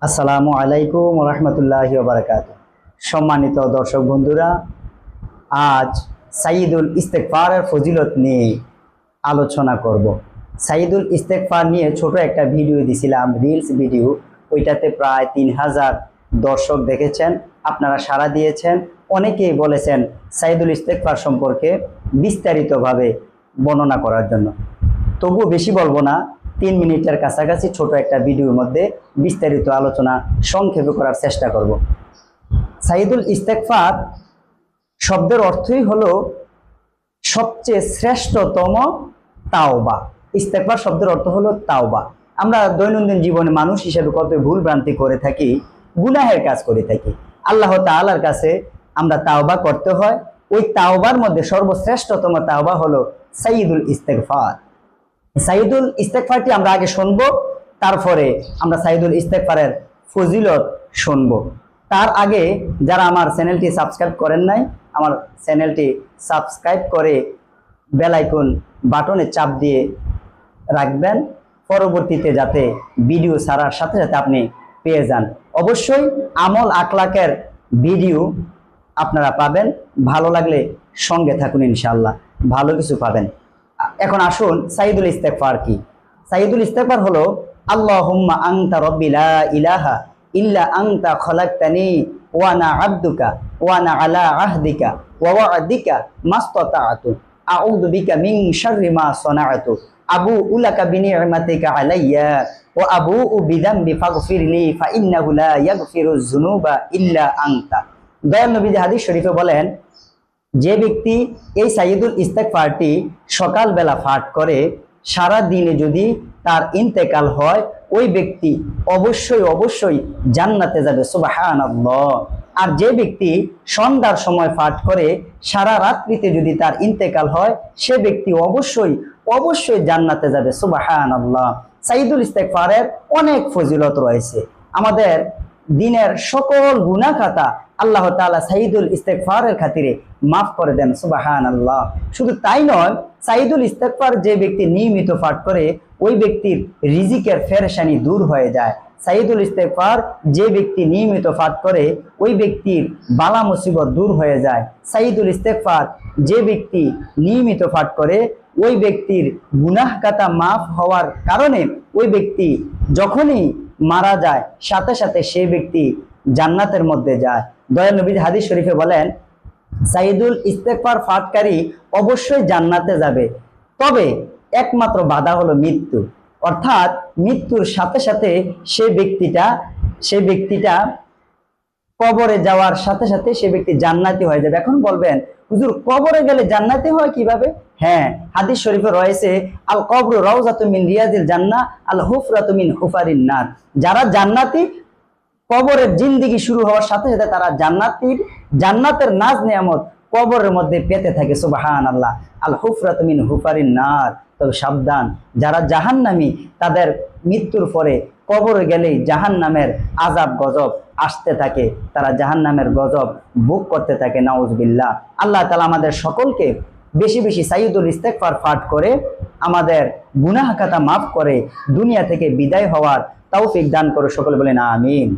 আসসালামু আলাইকুম রহমতুল্লাহি ওয়া বারাকাতুহু। সম্মানিত দর্শক বন্ধুরা, আজ সাইয়্যিদুল ইস্তেগফারের ফজিলত নিয়ে আলোচনা করব। সাইয়্যিদুল ইস্তেগফার নিয়ে ছোট একটা ভিডিও দিছিলাম, রিলস ভিডিও। ওইটাতে প্রায় 3000 দর্শক দেখেছেন, আপনারা সাড়া দিয়েছেন। অনেকেই বলেছেন সাইয়্যিদুল ইস্তেগফার সম্পর্কে বিস্তারিতভাবে বর্ণনা করার জন্য। তবুও বেশি বলবো না, 3 মিনিটের কাছাকাছি ছোট একটা ভিডিওর মধ্যে বিস্তারিত আলোচনা সংক্ষেপে করার চেষ্টা করব। সাইয়্যিদুল ইস্তেগফার শব্দের অর্থই হলো সবচেয়ে শ্রেষ্ঠতম তাওবা। ইস্তেগফার শব্দের অর্থ হলো তাওবা। আমরা দৈনন্দিন জীবনে মানুষ হিসেবে কত ভুল ভ্রান্তি করে থাকি, গুনাহের কাজ করে থাকি। আল্লাহ তাআলার কাছে আমরা তাওবা করতে হয়। ওই তাওবার মধ্যে সর্বশ্রেষ্ঠতম তাওবা হলো সাইয়্যিদুল ইস্তেগফার। সাইয়্যিদুল ইস্তেগফারটি আমরা আগে শুনবো, তারপরে আমরা সাইয়্যিদুল ইস্তেগফারের ফজিলত শুনবো। তার আগে যারা আমার চ্যানেলটি সাবস্ক্রাইব করেন নাই, আমার চ্যানেলটি সাবস্ক্রাইব করে বেল আইকন বাটনে চাপ দিয়ে রাখবেন, পরবর্তীতে যাতে ভিডিও ছাড়ার সাথে সাথে আপনি পেয়ে যান। অবশ্যই আমল আখলাকের ভিডিও আপনারা পাবেন, ভালো লাগলে সঙ্গে থাকুন, ইনশাআল্লাহ ভালো কিছু পাবেন। এখন আসুন সাইয়্যিদুল ইস্তেগফার কি। সাইয়্যিদুল ইস্তেগফার হলো আল্লাহুম্মা আনতা রাব্বি লা ইলাহা ইল্লা আনতা খালাকতানি ওয়া আনা আবদুকা ওয়া আনা আলা আহদিকা ওয়া ওয়া'দিকা মাসতাতা'তু আউযু বিকা মিন শাররি মা সানা'তু আবুউ লাকা বিনি'মাতিকা আলাইয়া ওয়া আবুউ বিযামবি ফাগফিরলি ফা ইন্নাহু লা ইয়াগফিরুয যুনুবা ইল্লা আনতা। দয়াল নবী হাদিস শরীফে বলেন, যে ব্যক্তি এই সাইয়্যিদুল ইস্তেগফারটি সকালবেলা পাঠ করে, সারা দিনে যদি তার ইন্তেকাল হয়, ওই ব্যক্তি অবশ্যই জান্নাতে যাবে, সুবহানাল্লাহ। আর যে ব্যক্তি সন্ধ্যার সময় পাঠ করে, সারা রাত্রিতে যদি তার ইন্তেকাল হয়, সে ব্যক্তি অবশ্যই জান্নাতে যাবে, সুবহানাল্লাহ। সাইয়্যিদুল ইস্তেগফারের অনেক ফজিলত রয়েছে। আমাদের দিনের সকল গুনাহ খাতা আল্লাহ তাআলা সাইয়্যিদুল ইস্তেগফারের খাতিরে মাফ করে দেন, সুবহানাল্লাহ। শুধু তাই নয়, সাইয়্যিদুল ইস্তেগফার যে ব্যক্তি নিয়মিত পাঠ করে, ওই ব্যক্তির রিজিকের পেরেশানি দূর হয়ে যায়। সাইয়্যিদুল ইস্তেগফার যে ব্যক্তি নিয়মিত পাঠ করে, ওই ব্যক্তির বালা মুসিবত দূর হয়ে যায়। সাইয়্যিদুল ইস্তেগফার যে ব্যক্তি নিয়মিত পাঠ করে, ওই ব্যক্তির গুনাহ খাতা মাফ হওয়ার কারণে ওই ব্যক্তি যখনই মারা যায়, সাথে সাথে সেই ব্যক্তি জান্নাতের মধ্যে যায়। দয়াল নবী হাদিস শরীফে বলেন, সাইয়্যিদুল ইস্তেগফার পাঠকারী অবশ্যই জান্নাতে যাবে, তবে একমাত্র বাধা হলো মৃত্যু। অর্থাৎ মৃত্যুর সাথে সাথে সে ব্যক্তিটা কবরে যাওয়ার সাথে সাথে সে ব্যক্তি জান্নাতি হয়ে যাবে। এখন বলবেন, হুজুর কবরে গেলে জান্নাতি হয় কিভাবে? হ্যাঁ, হাদিস শরীফে রয়েছে, আল কবরু রাউযাতুম মিন রিয়াজিল জান্নাহ আল হুফরাতু মিন হুফারিন নার। যারা জান্নাতি, কবরের জিন্দেগি শুরু হওয়ার সাথে সাথে তারা জান্নাতের নাজ নিয়ামত কবরের মধ্যে পেতে থাকে, সুবহানাল্লাহ। আল হুফরাতু মিন হুফারিন নার। তবে সাবধান, যারা জাহান্নামী, তাদের মৃত্যুর পরে কবরে গেলেই জাহান্নামের আযাব গজব আসতে থাকে, তারা জাহান্নামের গজব ভোগ করতে থাকে, নাউজুবিল্লাহ। আল্লাহ তাআলা আমাদের সকলকে বেশি বেশি সাইয়্যিদুল ইস্তেগফার পাঠ করে আমাদের গুনাহ খাতা মাফ করে দুনিয়া থেকে বিদায় হওয়ার তৌফিক দান করে, সকলে বলেন আমিন।